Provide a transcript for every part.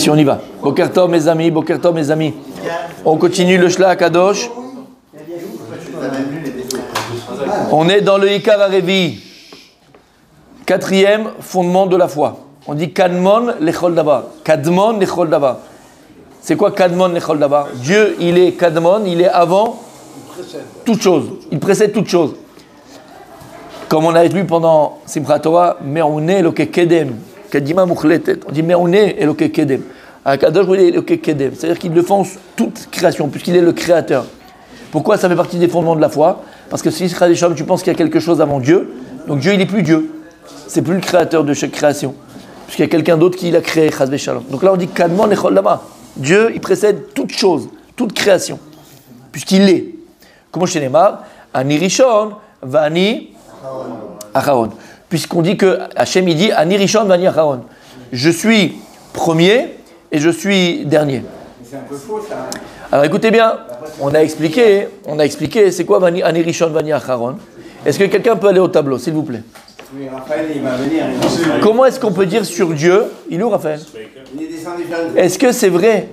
Si on y va. Boker Tov mes amis, Boker Tov mes amis. On continue le Shla Kadosh. On est dans le Ikar Harevi. Quatrième fondement de la foi. On dit Kadmon Lechol Davar. Kadmon Lechol Davar. C'est quoi Kadmon Lechol Davar? Dieu, il est Kadmon, il est avant toute chose. Il précède toute chose. Comme on a lu pendant Simchat Torah, Me'one Eloke Kedem. Kadima Mukhletet. On dit Me'one Eloke Kedem. Akadosh Baruch Hu Eloke Kedem. C'est-à-dire qu'il défonce toute création, puisqu'il est le créateur. Pourquoi ça fait partie des fondements de la foi? Parce que si tu penses qu'il y a quelque chose avant Dieu, donc Dieu, il n'est plus Dieu. C'est plus le créateur de chaque création. Puisqu'il y a quelqu'un d'autre qui l'a créé, Chas v'Shalom. Donc là, on dit Kadmon Lechol Davar. Dieu, il précède toute chose, toute création. Puisqu'il est. Comment chez Neymar, Ani Rishon, Vani Acharon. Puisqu'on dit que Hachem, il dit Ani Rishon, Vani Acharon. Je suis premier et je suis dernier. C'est un peu faux, ça. Alors écoutez bien, on a expliqué, c'est quoi Ani Rishon, Vani Acharon. Est-ce que quelqu'un peut aller au tableau, s'il vous plaît? Oui, Raphaël, il va venir. Comment est-ce qu'on peut dire sur Dieu? Il est où, Raphaël? Il est descendu faire une... Est-ce que c'est vrai?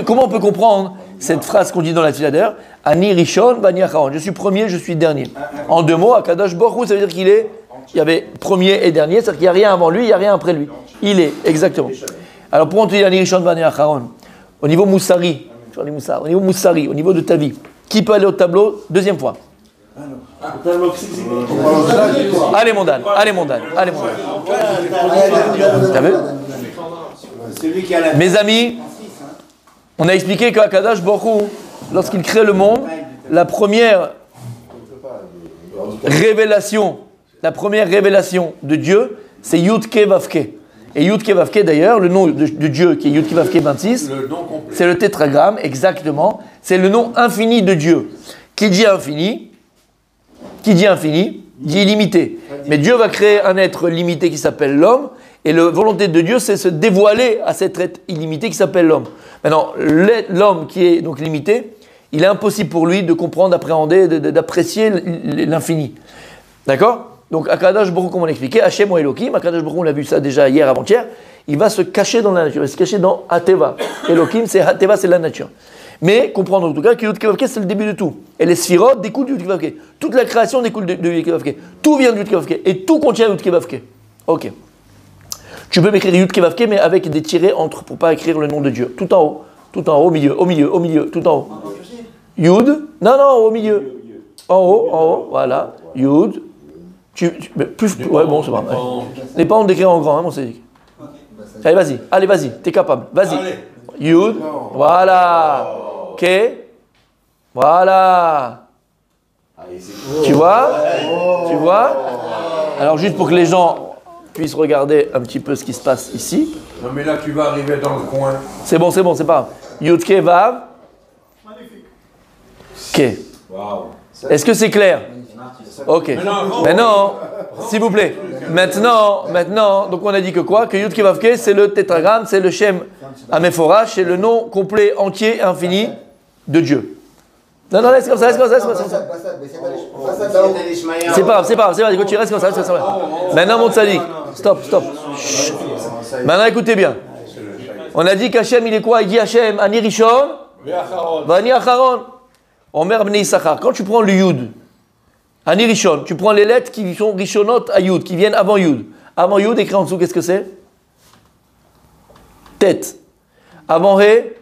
Comment on peut comprendre cette phrase qu'on dit dans la Tfilader? Ani Rishon, Vani Acharon. Je suis premier, je suis dernier. En deux mots, Akadosh Baruch Hu, ça veut dire il y avait premier et dernier, c'est-à-dire qu'il n'y a rien avant lui, il n'y a rien après lui. Il est, exactement. Alors pourquoi on te dit Ani Rishon, Vani Acharon? Au niveau Moussari, au niveau Moussari, au niveau de ta vie, qui peut aller au tableau? Deuxième fois. Allez mon Dan, allez mon Dan, allez mon Dan. T'as vu? Mes amis, on a expliqué qu'Akadosh Baruch Hu, lorsqu'il crée le monde, la première révélation de Dieu, c'est Yud-Ke Vav-Ke. Et Yud-Ke Vav-Ke d'ailleurs, le nom de Dieu qui est Yud-Ke Vav-Ke 26, c'est le tétragramme, exactement. C'est le nom infini de Dieu. Qui dit infini, dit illimité. Mais Dieu va créer un être limité qui s'appelle l'homme, et la volonté de Dieu, c'est se dévoiler à cet être illimité qui s'appelle l'homme. Maintenant, l'homme qui est donc limité, il est impossible pour lui de comprendre, d'appréhender, d'apprécier l'infini. D'accord? Donc, Akadosh Baruch Hu, comme on l'expliquait, Hachem ou Elohim, Akadosh Baruch Hu, on l'a vu ça déjà hier, avant-hier, il va se cacher dans la nature, il va se cacher dans Hateva. Elohim, c'est Hateva, c'est la nature. Mais comprendre en tout cas que Yud-Ke Vav-Ke, c'est le début de tout. Et les Sphirot découlent du Yud-Ke Vav-Ke. Toute la création découle de Yud-Ke Vav-Ke. Tout vient du Yud-Ke Vav-Ke. Et tout contient Yud-Ke Vav-Ke. Ok. Tu peux m'écrire Yud-Ke Vav-Ke, mais avec des tirets entre, pour ne pas écrire le nom de Dieu. Tout en haut, au milieu, tout en haut. Yud, non, au milieu. En haut, voilà. Yud. Ouais, bon, c'est pas vrai. Les parents d'écrire en grand, hein, mon Cédric. Allez, vas-y, t'es capable. Vas-y. Yud, voilà. Ok. Voilà. Tu vois? Alors, juste pour que les gens puissent regarder un petit peu ce qui se passe ici. Non, mais là, tu vas arriver dans le coin. C'est bon, c'est pas grave. Yud-Ke Vav. Ok. Est-ce que c'est clair? Ok. Maintenant, s'il vous plaît. Maintenant, donc on a dit que quoi? Que Yud-Ke Vav-Ke, c'est le tétragramme, c'est le Shem Améphorach, c'est le nom complet, entier, infini de Dieu. Non, laisse comme ça. C'est pas grave, écoute, tu restes comme ça, Maintenant, mon tzaddik, stop. Chut. Maintenant, écoutez bien. On a dit qu'Hachem, il est quoi? Il dit Hachem, Ani Rishon, Vani Acharon. Omer Bnei Issachar. Quand tu prends le Yud, Ani Rishon, tu prends les lettres qui sont Rishonot à Yud, qui viennent avant Yud. Avant Yud, écrit en dessous, qu'est-ce que c'est? Tête. Avant He.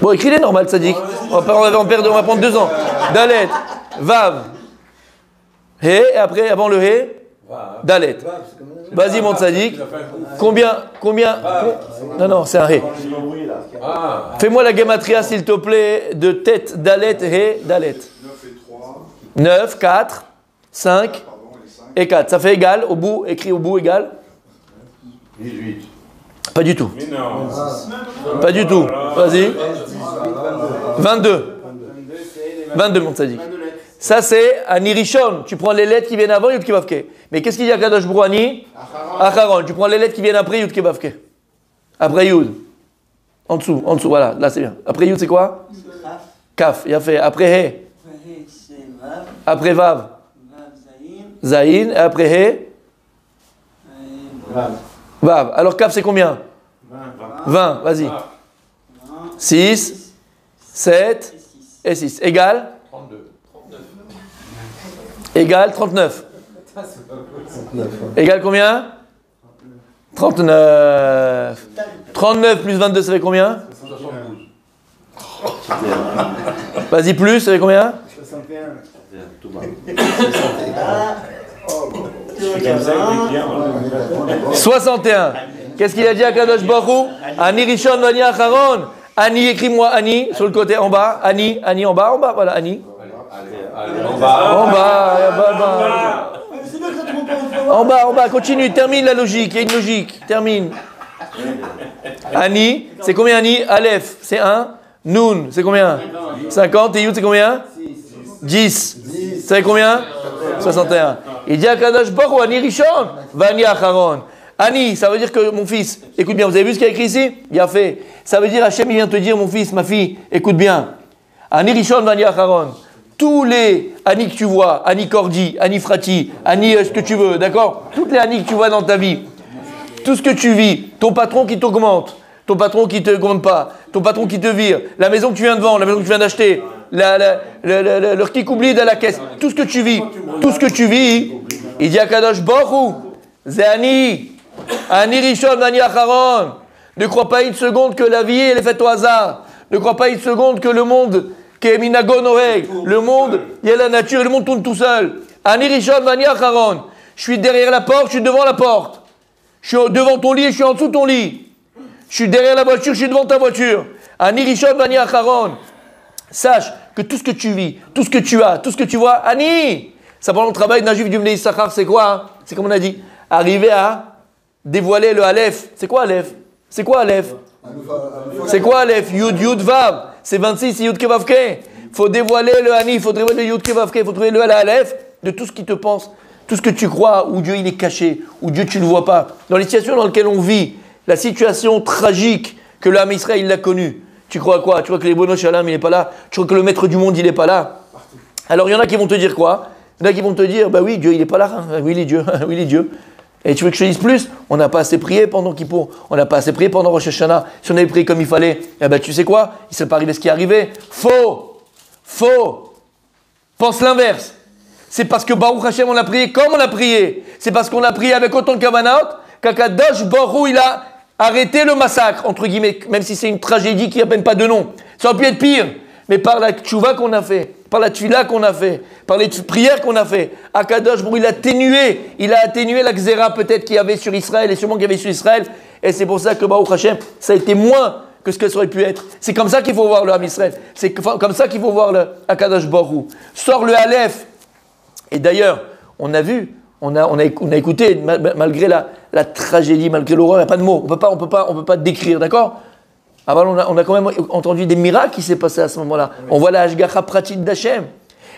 Bon, écris-les normal, Tzadik. On va prendre 2 ans. Dalet, Vav, He, et après, avant le He, Dalet. Vas-y, mon Tzadik. Combien Non, c'est un He. Fais-moi la gematria, s'il te plaît, de tête, Dalet, He, Dalet. 9, 4, 5 et 4. Ça fait égal, au bout, écrit au bout, égal 18. Pas du tout. Mais non. Pas du tout. Vas-y. 22. 22, mon Tzadik. Ça, c'est Ani Rishon. Tu prends les lettres qui viennent avant Yud-Ke Vav-Ke. Mais qu'est-ce qu'il y a Kadosh Baruch Hu Ani Acharon. Tu prends les lettres qui viennent après Yud-Ke Vav-Ke. Après Yud. En dessous, voilà. Là, c'est bien. Après Yud, c'est quoi? Kaf. Il a fait. Après He. Après Vav. Zayin. Et après He. Vav. Alors Kaf, c'est combien? 20. Vas-y. 6, 7 et 6. Égal 32. Égal 39. Égal combien? 39. 39 plus 22, ça fait combien? 72. Vas-y, plus, ça fait combien? 61. Qu'est-ce qu'il a dit à Kadosh Baruch Hu? Ani Rishon Vani Acharon. Ani, écris-moi Ani sur le côté en bas. Ani en bas, voilà, Ani. En bas. En bas, continue, termine la logique, il y a une logique, termine. Ani, c'est combien Ani? Aleph, c'est 1. Noun, c'est combien? 50. Et Yud, c'est combien? 10. Ça fait combien? 61. Il dit à Kadosh Baruch Hu, Ani Rishon, Vani Acharon. Ani, ça veut dire que mon fils, écoute bien, vous avez vu ce qu'il y a écrit ici? Il a fait. Ça veut dire Hachem, il vient te dire, mon fils, ma fille, écoute bien. Ani Rishon, Vani Acharon. Tous les Ani que tu vois, Ani Cordi, Ani Frati, Ani ce que tu veux, d'accord? Toutes les Ani que tu vois dans ta vie, tout ce que tu vis, ton patron qui t'augmente, ton patron qui ne t'augmente pas, ton patron qui te vire, la maison que tu viens de vendre, la maison que tu viens d'acheter, le qui oublie de la caisse, tout ce que tu vis, il dit à Kadosh Baruch Hu, Zéani, Ani Rishon, Vani Acharon. Ne crois pas une seconde que la vie elle est faite au hasard. Ne crois pas une seconde que le monde le monde, il y a la nature et le monde tourne tout seul. Ani Rishon Vani Acharon. Je suis derrière la porte, je suis devant la porte. Je suis devant ton lit et je suis en dessous de ton lit. Je suis derrière la voiture, je suis devant ta voiture. Ani Rishon Vani Acharon. Sache que tout ce que tu vis, tout ce que tu as, tout ce que tu vois, Ani. Ça pendant le travail d'un juif du Bnei Issachar, c'est quoi hein? C'est comme on a dit, arriver à dévoiler le Aleph. C'est quoi Aleph? C'est quoi Aleph? C'est quoi Aleph? Yud, Yud, Vav. C'est 26, c'est Yud Kevavke. Il faut dévoiler le Ani, il faut dévoiler le Yud Kevavke, il faut trouver le Aleph de tout ce qui te pense, tout ce que tu crois, où Dieu il est caché, où Dieu tu ne le vois pas. Dans les situations dans lesquelles on vit, la situation tragique que le Ham Israël il l'a connue. Tu crois quoi? Tu crois que les Bono Shalom il n'est pas là? Tu crois que le maître du monde il n'est pas là? Alors il y en a qui vont te dire quoi? Il y en a qui vont te dire, bah oui, Dieu il n'est pas là. Oui, il est Dieu. Oui, il est Dieu. Et tu veux que je te dise plus? On n'a pas assez prié pendant Kippour. On n'a pas assez prié pendant Rosh Hashanah. Si on avait prié comme il fallait, eh ben, tu sais quoi? Il ne s'est pas arrivé ce qui est arrivé. Faux. Pense l'inverse. C'est parce que Baruch Hashem, on a prié comme on a prié. C'est parce qu'on a prié avec autant de kavanot qu'Akadosh Baruch Hu, il a arrêté le massacre, entre guillemets, même si c'est une tragédie qui n'a même pas de nom. Ça aurait pu être pire. Mais par la tchouva qu'on a fait, par la tfila qu'on a fait, par les prières qu'on a fait, Akadosh Baruch Hu, il a atténué la xéra peut-être qu'il y avait sur Israël et sûrement qu'il y avait sur Israël. Et c'est pour ça que Baruch Hashem, ça a été moins que ce que ça aurait pu être. C'est comme ça qu'il faut voir le Ham Israël. C'est comme ça qu'il faut voir le Akadosh Baruch Hu. Sort le Aleph. Et d'ailleurs, on a vu, on a écouté, malgré la tragédie, malgré l'horreur, il n'y a pas de mots. On peut pas décrire, d'accord? Alors on a quand même entendu des miracles qui s'est passé à ce moment-là. On voit la Hashgacha pratique d'Hachem.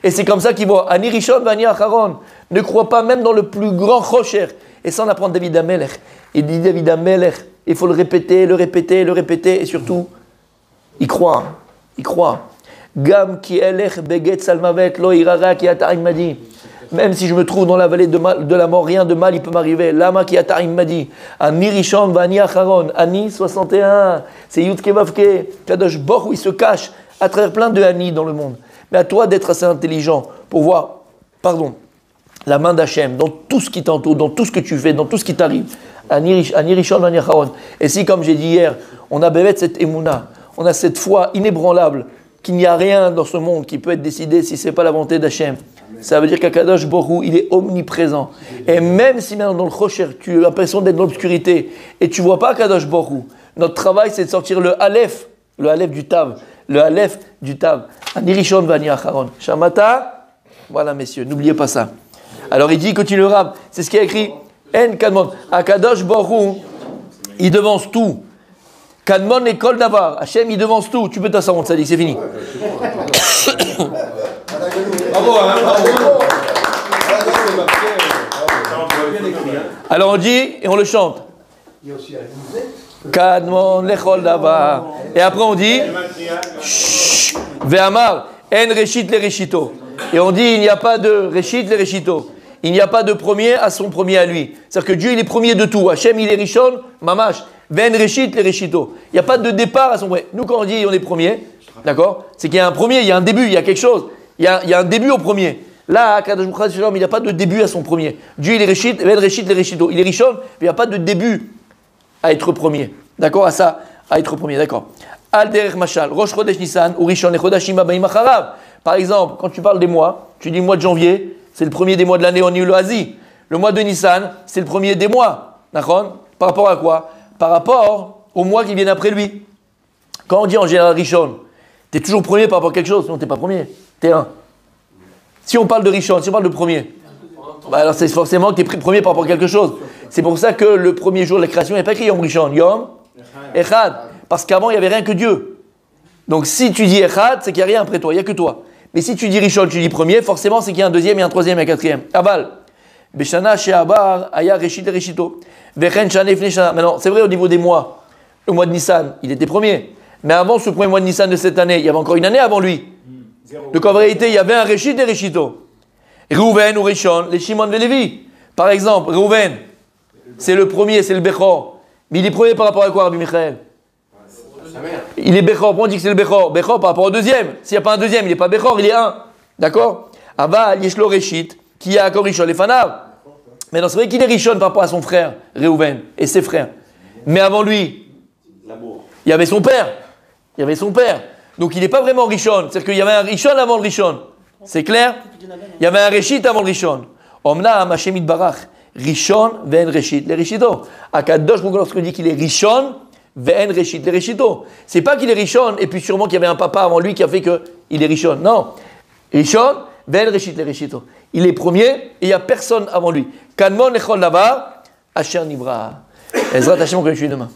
Et c'est comme ça qu'il voit. Ani Rishon Vani Acharon. Ne crois pas même dans le plus grand Chosher. Et ça on apprend David Amelech. Il dit David Amelech, il faut le répéter. Et surtout, il croit. Gam ki elech beget salmavet lo irara ki ata madi. Même si je me trouve dans la vallée de la mort, rien de mal il peut m'arriver. Lama ki ata madi. Ani Rishon Vani Acharon. Ani 61. C'est Yud Kevavke. Kadosh Baruch Hu, il se cache à travers plein de Ani dans le monde. Mais à toi d'être assez intelligent pour voir, la main d'Hachem dans tout ce qui t'entoure, dans tout ce que tu fais, dans tout ce qui t'arrive. Ani Rishon Vani Acharon. Et si, comme j'ai dit hier, on a bévet cette émouna, on a cette foi inébranlable qu'il n'y a rien dans ce monde qui peut être décidé si ce n'est pas la volonté d'Hachem. Ça veut dire qu'Akadosh Baruch Hu, il est omniprésent. Et même si maintenant dans le Chosher, tu as l'impression d'être dans l'obscurité et tu ne vois pas Akadosh Baruch Hu, notre travail c'est de sortir le Aleph du Tav. Ani Rishon Vani Acharon. Shamata, voilà messieurs, n'oubliez pas ça. Alors il dit, continue le Rav, c'est ce qui est écrit, En Kadmon, Akadosh Baruch Hu, il devance tout. Kadmon et Kol Davar, Hachem il devance tout. Tu peux t'asseoir, ça dit, c'est fini. Bravo, Alors on dit et on le chante. Kadmon lechol davar. Et après on dit Ve'amar en reshit le reshito. Et on dit il n'y a pas de reshit le reshito. il n'y a pas de premier à son premier à lui. C'est-à-dire que Dieu, il est premier de tout. Hachem, il est Rishon, Mamash. Ven Reshit, les Reshito. Il n'y a pas de départ à son premier. Nous, quand on dit on est premier, d'accord, c'est qu'il y a un premier, il y a un début, il y a quelque chose. Il y a un début au premier. Là, Kadosh Baruch Hu, il n'y a pas de début à son premier. Dieu, il est Reshit, Ven Reshit, les Reshito. Il est Rishon, mais il n'y a pas de début à être premier. D'accord, à ça, à être premier, d'accord. Al derech mashal, Rosh Chodesh Nissan, ou Rishon, les Chodashim Abayim Acharav. Par exemple, quand tu parles des mois, tu dis le mois de janvier, c'est le premier des mois de l'année en Asie. Le mois de Nissan, c'est le premier des mois. D'accord? Par rapport à quoi? Par rapport aux mois qui viennent après lui. Quand on dit en général Rishon, tu es toujours premier par rapport à quelque chose, sinon tu n'es pas premier. Tu es un. Si on parle de Rishon, si on parle de premier, bah alors c'est forcément que tu es premier par rapport à quelque chose. C'est pour ça que le premier jour de la création, il n'y a pas écrit Yom Rishon, Yom Echad. Parce qu'avant, il n'y avait rien que Dieu. Donc si tu dis Echad, c'est qu'il n'y a rien après toi, il n'y a que toi. Mais si tu dis Rishon, tu dis premier, forcément c'est qu'il y a un deuxième, et un troisième, et un quatrième. Aval. Beshana Sheabar, Aya Reshit et Reshito. Vechen Shana Ifne Shana. Maintenant, c'est vrai au niveau des mois. Le mois de Nissan, il était premier. Mais avant ce premier mois de Nissan de cette année, il y avait encore une année avant lui. Donc en vérité, il y avait un Reshit et Reshito. Reuven ou Rishon, les Shimon et Lévi. Par exemple, Reuven, c'est le premier, c'est le Bechor. Mais il est premier par rapport à quoi, Rabbi Michael? Il est Bechor. Pourquoi on dit que c'est le Bechor? Bechor par rapport au deuxième. S'il n'y a pas un deuxième, il n'est pas Bechor, il est un. D'accord? Aval, Yeshlo Reshit, qui a encore Rishon, les Fanav. Maintenant, c'est vrai qu'il est Rishon par rapport à son frère, Reuven, et ses frères. Mais avant lui, il y avait son père. Il y avait son père. Donc il n'est pas vraiment Rishon. C'est-à-dire qu'il y avait un Rishon avant le Rishon. C'est clair? Il y avait un Reshit avant le Rishon. Omna, Hashem Yitbarach, Rishon, Ve'en Reshit, les Reshito. Akadosh, lorsqu'on dit qu'il est Rishon, Ve'en Reshit, les Reshito. C'est pas qu'il est Rishon, et puis sûrement qu'il y avait un papa avant lui qui a fait qu'il est Rishon. Non. Rishon, Ve'en Reshit, les Reshito. Il est premier, et il n'y a personne avant lui. Kanmon Echol Lavar, Asher Nivra. Ezrat Hashem, on continue demain.